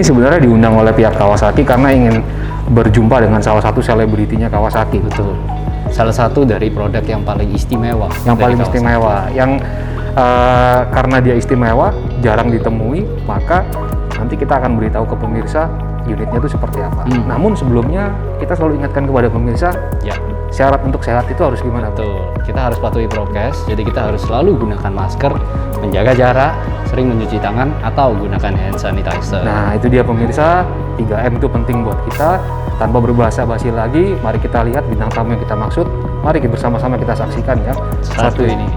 ini sebenarnya diundang oleh pihak Kawasaki karena ingin berjumpa dengan salah satu selebritinya Kawasaki. Betul. Salah satu dari produk yang paling istimewa. Yang paling istimewa, yang karena dia istimewa, jarang ditemui, maka nanti kita akan beritahu ke pemirsa unitnya itu seperti apa. Namun sebelumnya kita selalu ingatkan kepada pemirsa, Ya. syarat untuk sehat itu harus gimana? Betul. Kita harus patuhi prokes, jadi kita harus selalu gunakan masker, menjaga jarak, sering mencuci tangan, atau gunakan hand sanitizer. Nah, itu dia pemirsa, 3M itu penting buat kita. Tanpa berbahasa basi lagi, mari kita lihat bintang tamu yang kita maksud. Mari bersama-sama kita saksikan ya. Satu ini.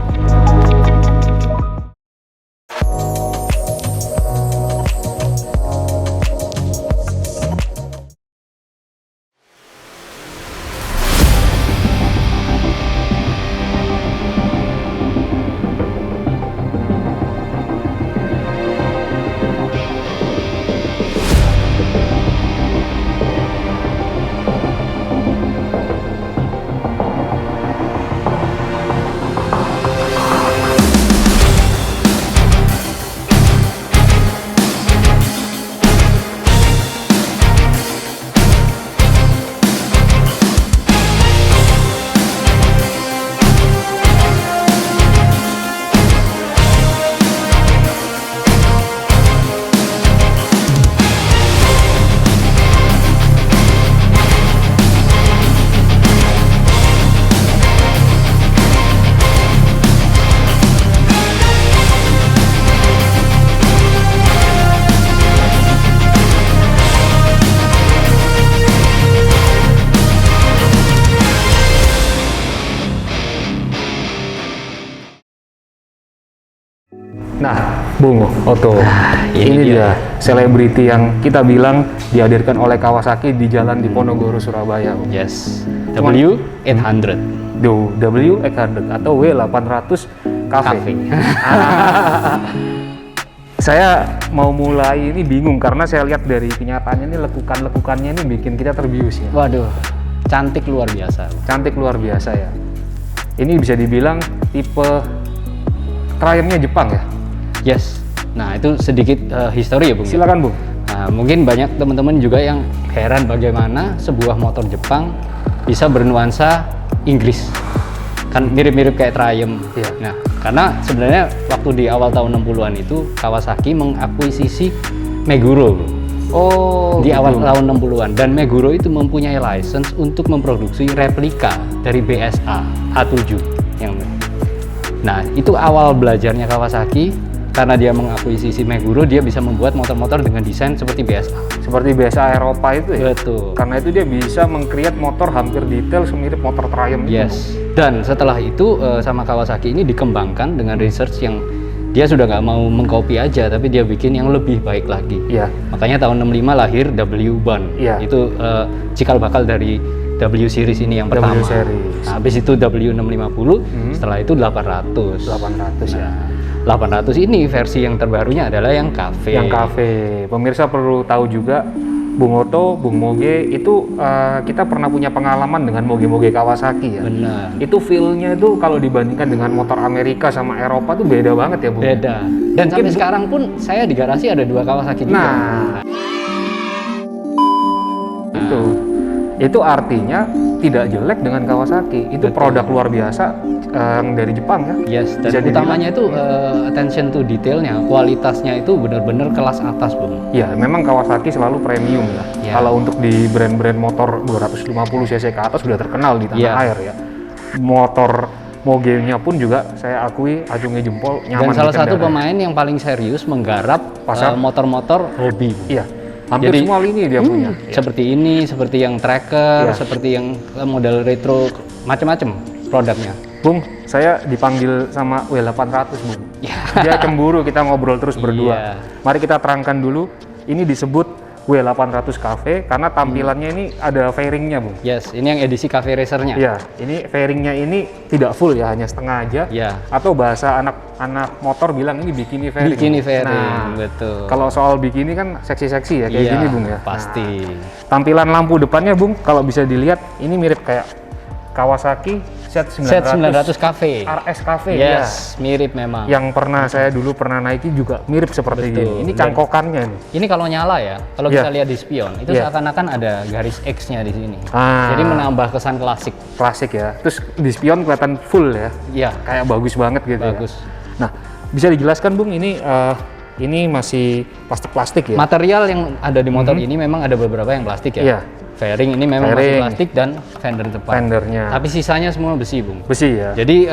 Nah, Bung Otto, ini ini dia selebriti yang kita bilang dihadirkan oleh Kawasaki di jalan Diponegoro, Surabaya. Yes. W800. W800 atau W800 Cafe. Saya mau mulai ini bingung karena saya lihat dari kenyataannya ini lekukan-lekukannya ini bikin kita terbius ya. Waduh, cantik luar biasa. Cantik luar biasa ya. Ini bisa dibilang tipe Triumph-nya Jepang ya. Yes. Nah, itu sedikit histori ya, Bung. Silakan, Bung. Nah, mungkin banyak teman-teman juga yang heran bagaimana sebuah motor Jepang bisa bernuansa Inggris. Kan mirip-mirip kayak Triumph. Iya. Nah, karena sebenarnya waktu di awal tahun 60-an itu Kawasaki mengakuisisi Meguro, Bung. Oh, Di gitu. awal tahun 60-an, dan Meguro itu mempunyai license untuk memproduksi replika dari BSA A7 yang. Nah, itu awal belajarnya Kawasaki. Karena dia mengakuisisi Meguro, dia bisa membuat motor-motor dengan desain seperti BSA. Seperti biasa Eropa itu ya. Betul. Karena itu dia bisa meng-create motor hampir detail semirip motor Triumph itu. Yes. Dan setelah itu sama Kawasaki ini dikembangkan dengan research yang dia sudah nggak mau mengcopy aja, tapi dia bikin yang lebih baik lagi. Iya. Makanya tahun 65 lahir W1. Iya. Itu cikal bakal dari W series ini yang pertama. W series. Nah, habis itu W650, setelah itu 800. 800 ya. 800 ini versi yang terbarunya adalah yang cafe. Yang cafe. Pemirsa perlu tahu juga, Bung Otto, Bung Moge itu kita pernah punya pengalaman dengan moge-moge Kawasaki ya. Benar. Itu feel-nya itu kalau dibandingkan dengan motor Amerika sama Eropa tuh beda banget ya, Bung. Beda. Dan sampai sekarang pun saya di garasi ada 2 Kawasaki juga. Nah, itu artinya tidak jelek dengan Kawasaki. Itu Betul. produk luar biasa yang dari Jepang ya. Yes, dan Bisa utamanya itu attention to detailnya, kualitasnya itu benar-benar kelas atas, Bung. Ya, memang Kawasaki selalu premium ya. Ya. Kalau untuk di brand-brand motor 250 cc ke atas sudah terkenal di tanah Ya. air ya. Motor mogenya pun juga saya akui acungi jempol, nyaman Dan salah satu dikendarai. pemain yang paling serius menggarap Pasar? motor-motor hobi, Bung. Iya, hampir Jadi, semua lini dia punya. Seperti ini, seperti yang tracker, Ya. seperti yang model retro, macam-macam produknya. Bung, saya dipanggil sama W800, Bung. Ya. Dia cemburu kita ngobrol terus berdua. Iya. Mari kita terangkan dulu, ini disebut W800 Cafe karena tampilannya ini ada fairingnya, Bung. Yes, ini yang edisi cafe racernya. Iya, ini fairingnya ini tidak full ya, hanya setengah aja. Ya. Atau bahasa anak-anak motor bilang ini bikini fairing. Bikini fairing, Nah, betul. kalau soal bikini kan seksi-seksi ya, kayak Iya, gini, Bung ya. pasti. Nah, tampilan lampu depannya, Bung, kalau bisa dilihat ini mirip kayak Kawasaki Z900 Cafe. RS Cafe ya. Yes, mirip memang. Yang saya dulu pernah naiki juga mirip seperti Betul. ini. Ini cangkokannya nih. Ini kalau nyala ya, kalau Ya. kita lihat di spion, itu Ya. seakan-akan ada garis X-nya di sini. Ah. Jadi menambah kesan klasik. Klasik ya. Terus di spion kelihatan full ya. Iya, Kayak bagus banget gitu bagus. ya. Nah, bisa dijelaskan Bung ini masih plastik-plastik ya? Material yang ada di motor ini memang ada beberapa yang plastik ya. Iya. Fairing ini memang masih Fairing. plastik dan fender depan. Fendernya. Tapi sisanya semua besi, Bung. Besi ya? Jadi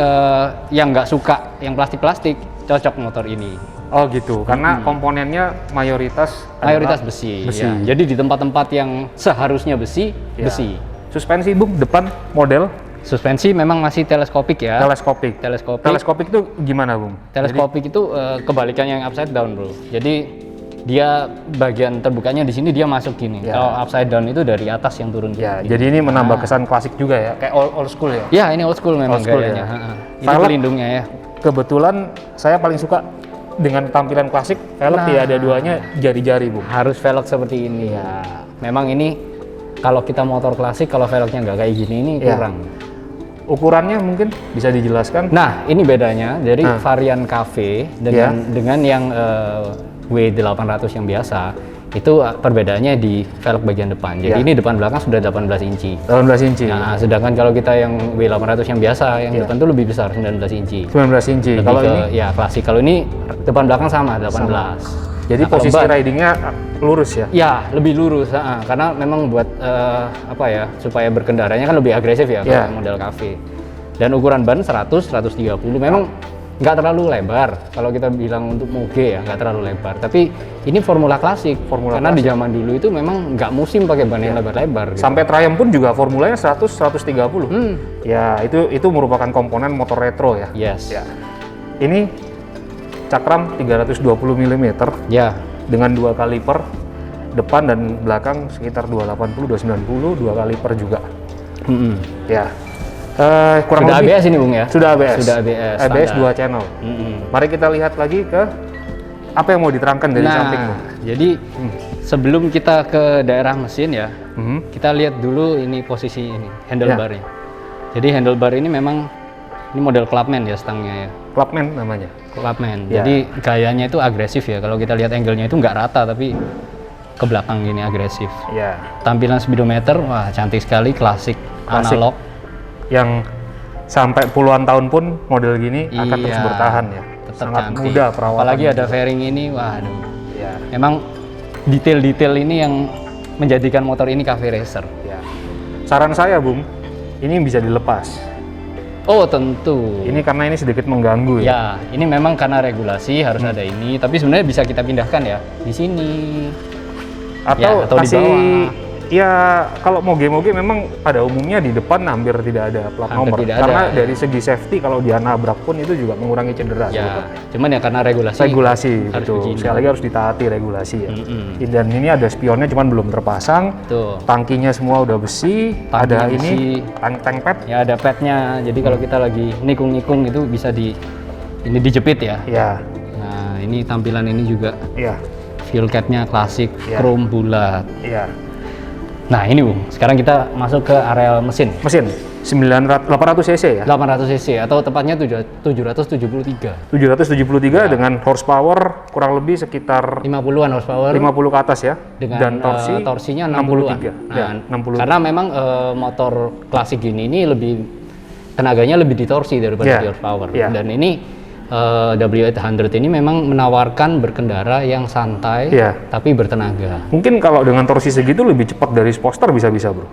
yang nggak suka yang plastik-plastik cocok motor ini. Oh gitu, karena komponennya mayoritas Mayoritas adalah besi. besi. Ya. Jadi di tempat-tempat yang seharusnya besi, Ya. besi. Suspensi Bung, depan model Suspensi memang masih teleskopik ya. teleskopik. Teleskopik. Teleskopik itu gimana Bung? Teleskopik itu kebalikannya yang upside down, bro. Jadi dia bagian terbukanya di sini dia masuk gini. Ya. Kalau upside down itu dari atas yang turun. Ya, gini. jadi ini menambah kesan klasik juga ya, kayak old school ya. Ya, ini old school memang Old school gayanya. ya. Ha-ha. Itu Velg. pelindungnya ya. Kebetulan saya paling suka dengan tampilan klasik, velg Nah. tidak ada duanya jari-jari Bung. Harus velg seperti ini ya. Memang ini kalau kita motor klasik kalau velgnya nggak kayak gini ini Ya. kurang. Ukurannya mungkin bisa dijelaskan? Nah, ini bedanya dari Nah. varian cafe dengan yang W800 yang biasa. Itu perbedaannya di velg bagian depan. Jadi Ya. ini depan belakang sudah 18 inci. 18 inci. Nah, sedangkan kalau kita yang W800 yang biasa, yang Ya. depan tuh lebih besar, 19 inci. 19 inci. Lebih Kalau ke, ini ya klasik. Kalau ini depan belakang sama 18. jadi Nah, kalau posisi ban- ridingnya lurus ya. Ya, lebih lurus, karena memang buat supaya berkendaranya kan lebih agresif ya Ya. kalau model cafe. Dan ukuran ban 100, 130 memang nggak terlalu lebar. Kalau kita bilang untuk moge ya nggak terlalu lebar. Tapi ini formula klasik. Formula karena di klasik. zaman dulu itu memang nggak musim pakai ban yang lebar-lebar. Gitu. Sampai Triumph pun juga formulanya 100 130. Hmm. Ya, itu merupakan komponen motor retro ya. Yes. Ya. Ini cakram 320 mm Ya. dengan 2 kaliper depan dan belakang sekitar 280 290, 2 kaliper juga. Mm-mm. Ya. Kurang Sudah lebih ABS ini, Bung ya? sudah ABS. Sudah ABS. ABS standar. 2 channel. Mm-mm. Mari kita lihat lagi ke apa yang mau diterangkan dari samping. Nah, jadi sebelum kita ke daerah mesin ya, Mhm. kita lihat dulu ini posisi ini handlebarnya. Jadi handlebar ini memang ini model Clubman ya stangnya ya. Clubman namanya. Clubman. Ya. Jadi gayanya itu agresif ya. Kalau kita lihat angle-nya itu nggak rata tapi ke belakang gini agresif. Ya. Tampilan speedometer wah cantik sekali, klasik, Klasik. analog. Yang sampai puluhan tahun pun model gini akan terus Iya, bertahan ya. Tetap Sangat cantik. mudah perawatan. Apalagi ada fairing ini, waduh. Ya. Memang detail-detail ini yang menjadikan motor ini cafe racer. Ya. Saran saya, Bung, ini bisa dilepas. Oh tentu. Ini karena ini sedikit mengganggu ya. Ya, ini memang karena regulasi harus ada ini, tapi sebenarnya bisa kita pindahkan ya di sini. Atau, Ya, atau di kasih bawah. ya kalau moge-moge memang pada umumnya di depan hampir tidak ada plat Hampir nomor. tidak Karena ada. dari segi safety kalau dia nabrak pun itu juga mengurangi cedera. Ya, sebetulnya. cuman ya karena regulasi. Regulasi harus betul. begini. Sekali lagi harus ditaati regulasi ya. Mm-mm. Dan ini ada spionnya cuman belum terpasang. Tuh. Tangkinya semua udah besi, Tangkinya ada ini besi. tank pad. Ya ada padnya, jadi kalau kita lagi nikung-nikung itu bisa ini dijepit ya. Ya, Nah ini tampilan ini juga ya, fuel cap-nya klasik, Ya. chrome bulat. ya. Nah ini Bung, sekarang kita masuk ke area mesin. Mesin 800 cc ya. 800 cc atau tepatnya 773. 773 dengan horsepower kurang lebih sekitar 50-an horsepower 50 ke atas ya. dengan Dan torsi torsinya 60-an. 63. Nah, Ya, 60. Karena memang motor klasik gini ini lebih tenaganya lebih ditorsi daripada Ya, di horsepower. ya. Dan ini W800 ini memang menawarkan berkendara yang santai Ya. tapi bertenaga. Mungkin kalau dengan torsi segitu lebih cepat dari Sportster bisa-bisa, Bro.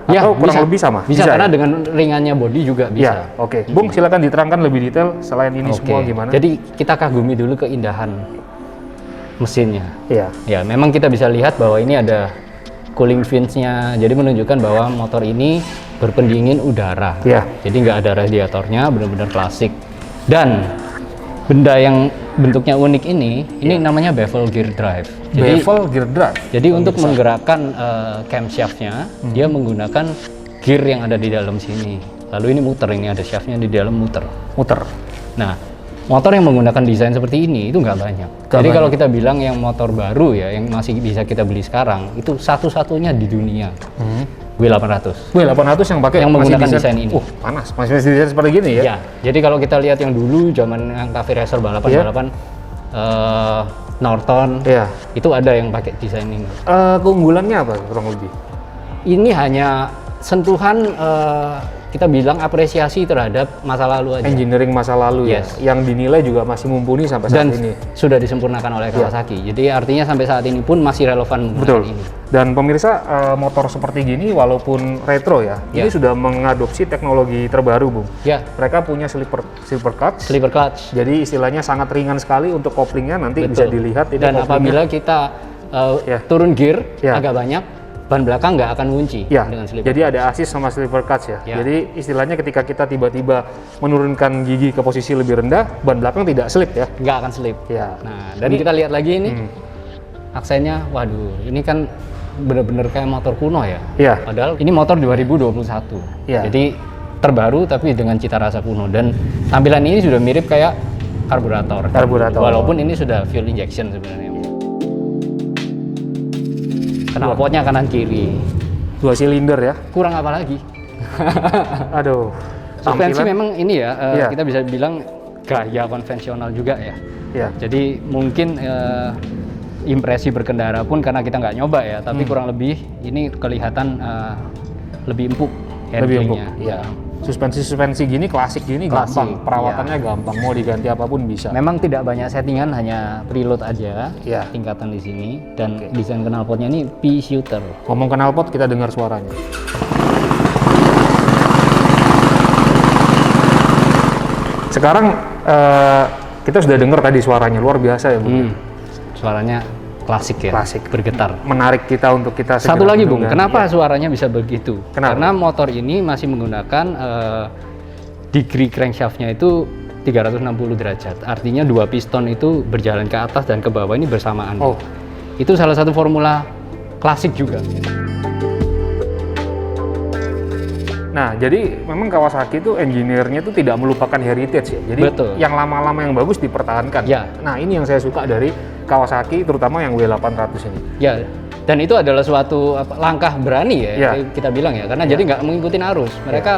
Atau kurang bisa. lebih sama? Bisa, karena ya? dengan ringannya bodi juga bisa. Ya, oke. Bung, silakan diterangkan lebih detail selain ini Oke. semua gimana? Jadi kita kagumi dulu keindahan mesinnya. Iya. Ya, memang kita bisa lihat bahwa ini ada cooling fins-nya. Jadi menunjukkan bahwa motor ini berpendingin udara. Iya. Jadi nggak ada radiatornya, benar-benar klasik. Dan benda yang bentuknya unik ini namanya bevel gear drive. Jadi Bevel gear drive. jadi untuk menggerakkan camshaft-nya, dia menggunakan gear yang ada di dalam sini. Lalu ini muter, ini ada shaft-nya di dalam muter. Muter. Nah, motor yang menggunakan desain seperti ini itu nggak banyak. Jadi kalau kita bilang yang motor baru ya, yang masih bisa kita beli sekarang, itu satu-satunya di dunia. W800. W800 yang pakai Yang masih menggunakan desain ini. Panas, masih desain seperti gini ya? Ya, jadi kalau kita lihat yang dulu zaman yang cafe racer balapan-balapan Norton, Iya. itu ada yang pakai desain ini. Keunggulannya apa kurang lebih? Ini hanya sentuhan kita bilang apresiasi terhadap masa lalu aja. Engineering masa lalu Yes. ya, yang dinilai juga masih mumpuni sampai saat Dan ini. sudah disempurnakan oleh Kawasaki. Jadi artinya sampai saat ini pun masih relevan Betul. menggunakan ini. Dan pemirsa, motor seperti gini walaupun retro ya, ini Ya. sudah mengadopsi teknologi terbaru, Bung. Ya, Mereka punya slipper clutch. sleeper clutch. Jadi istilahnya sangat ringan sekali untuk koplingnya, nanti bisa Betul. dilihat ini Dan koplingnya. apabila kita Ya. turun gear Ya. agak banyak, ban belakang nggak akan kunci Ya, dengan sleeper. jadi ada assist sama slipper clutch ya. Ya. Jadi istilahnya ketika kita tiba-tiba menurunkan gigi ke posisi lebih rendah, ban belakang tidak slip ya. Nggak akan slip. Ya. Nah, dan kita lihat lagi ini aksennya, waduh, ini kan bener-bener kayak motor kuno ya. Iya. Padahal ini motor 2021. Iya. Jadi terbaru tapi dengan cita rasa kuno, dan tampilan ini sudah mirip kayak karburator. Karburator. Walaupun ini sudah fuel injection sebenarnya. Knalpotnya kanan kiri. 2 silinder ya. Kurang apa lagi? Aduh. Suspensi tampilan- memang ini ya, Iya. kita bisa bilang gaya konvensional juga ya. Ya. Jadi mungkin impresi berkendara pun karena kita nggak nyoba ya, tapi kurang lebih ini kelihatan lebih empuk Lebih empuk. handlingnya. Ya. Suspensi gini klasik gini Klasik, gampang, perawatannya gampang, mau diganti apapun bisa. Memang tidak banyak settingan, hanya preload aja Iya. tingkatan di sini, dan desain knalpotnya ini P-shooter. Ngomong knalpot, kita dengar suaranya. Sekarang kita sudah dengar tadi suaranya, luar biasa ya, Bung. Suaranya klasik ya, Klasik. bergetar. Menarik kita untuk kita segera Satu lagi Bung, menunggang. kenapa Ya. suaranya bisa begitu? Kenapa? Karena motor ini masih menggunakan degree crankshaftnya itu 360 derajat. Artinya dua piston itu berjalan ke atas dan ke bawah ini bersamaan. Oh. Itu salah satu formula klasik juga. Nah, jadi memang Kawasaki itu engineer-nya itu tidak melupakan heritage ya. Jadi Betul. yang lama-lama yang bagus dipertahankan. Ya. Nah, ini yang saya suka dari Kawasaki, terutama yang W800 ini. Ya, dan itu adalah suatu langkah berani ya, Ya. kita bilang ya, karena jadi nggak mengikuti arus. Mereka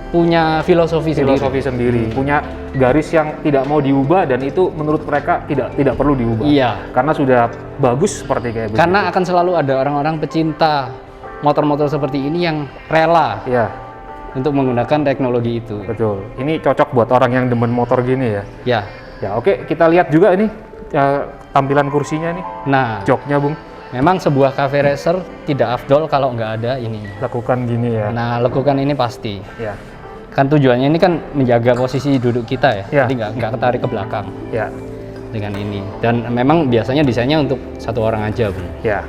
punya filosofi Sendiri, punya garis yang tidak mau diubah, dan itu menurut mereka tidak perlu diubah. Iya. Karena sudah bagus seperti kayak begitu. Karena akan selalu ada orang-orang pecinta motor-motor seperti ini yang rela Iya, untuk menggunakan teknologi itu. betul. Ini cocok buat orang yang demen motor gini ya. Ya. Ya, oke, kita lihat juga ini tampilan kursinya nih, Nah, joknya, Bung. memang sebuah cafe racer tidak afdol kalau nggak ada ini. Lakukan gini ya. Nah, lekukan ini pasti. Ya. Kan tujuannya ini kan menjaga posisi duduk kita ya. Ya. Jadi nggak ketarik ke belakang Ya. dengan ini. Dan memang biasanya desainnya untuk satu orang aja, Bung. Ya.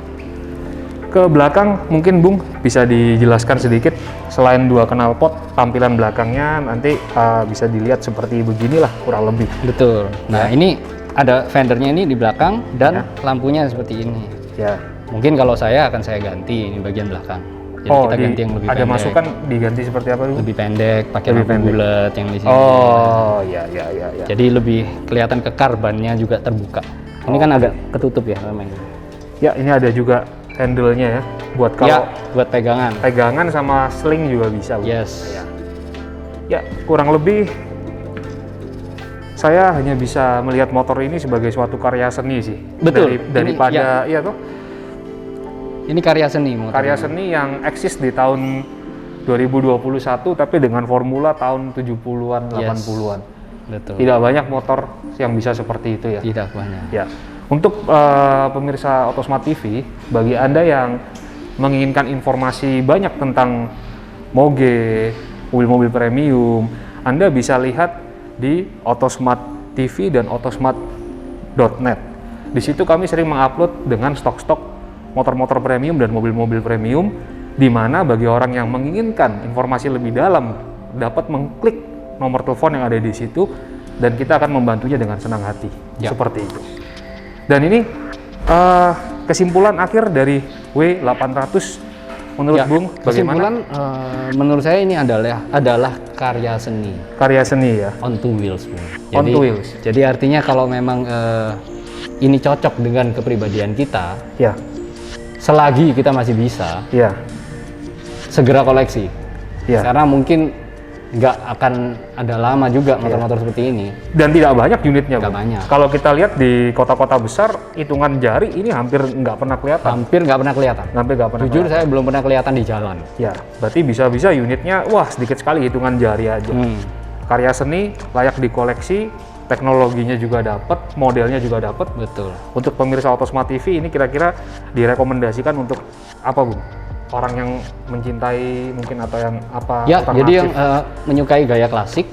Ke belakang mungkin Bung bisa dijelaskan sedikit, selain dua knalpot, tampilan belakangnya nanti bisa dilihat seperti beginilah kurang lebih. Betul. Nah, ini ada fendernya ini di belakang dan Ya. lampunya seperti ini. Ya. Mungkin kalau saya akan saya ganti ini bagian belakang. Jadi kita ganti yang lebih ada pendek. masukan diganti seperti apa Bung? Lebih pendek, pakai Lebih lampu pendek. bulat yang di sini. Oh, ya. Jadi lebih kelihatan kekar, bannya juga terbuka. Ini kan agak ketutup ya namanya. Ya, ini ada juga handle-nya ya, buat kalau Ya, buat pegangan. pegangan sama sling juga bisa, Bung. Yes. Ya. Ya, kurang lebih saya hanya bisa melihat motor ini sebagai suatu karya seni sih. Betul. Ini, Daripada iya toh, Ini karya seni motor. karya seni yang eksis di tahun 2021 tapi dengan formula tahun 70-an, Yes. 80-an. Betul. Tidak banyak motor yang bisa seperti itu ya. Tidak banyak. Ya. Untuk pemirsa Otosmart TV, bagi Anda yang menginginkan informasi banyak tentang moge, mobil-mobil premium, Anda bisa lihat di Otosmart TV dan otosmart.net. Di situ kami sering mengupload dengan stok-stok motor-motor premium dan mobil-mobil premium, di mana bagi orang yang menginginkan informasi lebih dalam dapat mengklik nomor telepon yang ada di situ, dan kita akan membantunya dengan senang hati. Ya. Seperti itu. Dan ini kesimpulan akhir dari W800 menurut Bung bagaimana? Kesimpulan menurut saya ini adalah karya seni Karya seni ya. on two wheels, Bung. On two wheels. Jadi artinya kalau memang ini cocok dengan kepribadian kita, Ya, selagi kita masih bisa, ya, segera koleksi. Ya. Karena mungkin nggak akan ada lama juga motor-motor seperti ini. Dan tidak banyak unitnya, Nggak Bung. banyak. Kalau kita lihat di kota-kota besar, hitungan jari ini hampir nggak pernah kelihatan. Hampir nggak pernah kelihatan. Hampir nggak pernah Jujur kelihatan. saya belum pernah kelihatan di jalan. Ya, berarti bisa-bisa unitnya, wah sedikit sekali hitungan jari aja. Karya seni, layak dikoleksi, teknologinya juga dapat, modelnya juga dapat. Betul. Untuk pemirsa Autosmart TV ini kira-kira direkomendasikan untuk apa, Bung? Orang yang mencintai mungkin atau yang apa? Ya, alternatif? jadi yang menyukai gaya klasik,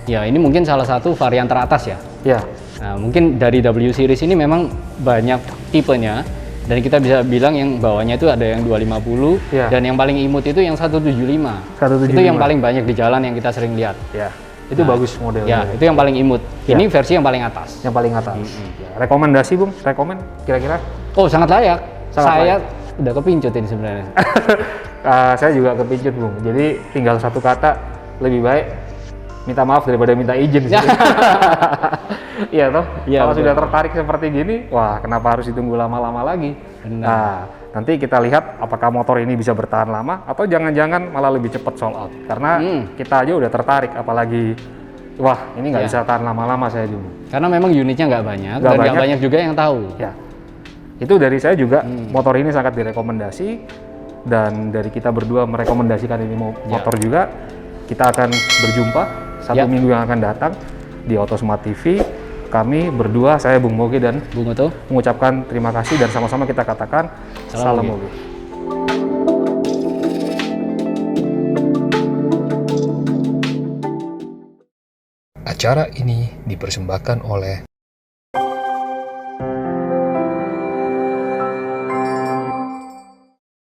ya ini mungkin salah satu varian teratas ya. Ya, Nah, mungkin dari W series ini memang banyak tipenya, dan kita bisa bilang yang bawahnya itu ada yang 250, Ya. dan yang paling imut itu yang 175. 175. Itu yang paling banyak di jalan yang kita sering lihat. ya. Itu bagus modelnya. Ya, itu yang paling imut. Ya. Ini versi yang paling atas. Yang paling atas. Ya. Rekomendasi, Bung? Rekomen kira-kira? Oh, sangat layak. Sangat Saya layak. udah kepincut ini sebenarnya. Saya juga kepincut, Bung. Jadi tinggal satu kata, lebih baik minta maaf daripada minta izin sih. Iya toh? Iya, Kalau betul. sudah tertarik seperti gini, wah kenapa harus ditunggu lama-lama lagi? Benar. Nah, nanti kita lihat apakah motor ini bisa bertahan lama atau jangan-jangan malah lebih cepat sold out. Karena kita aja udah tertarik, apalagi wah ini nggak Ya. bisa tahan lama-lama saya dulu. Karena memang unitnya nggak banyak, Nggak dan nggak banyak. banyak juga yang tahu. Ya, itu dari saya juga motor ini sangat direkomendasi, dan dari kita berdua merekomendasikan ini motor juga. Kita akan berjumpa satu Ya. minggu yang akan datang di Autosmart TV. Kami berdua, saya Bung Moge dan Bung Oto, mengucapkan terima kasih, dan sama-sama kita katakan Salam salam Moge. Moge. Acara ini dipersembahkan oleh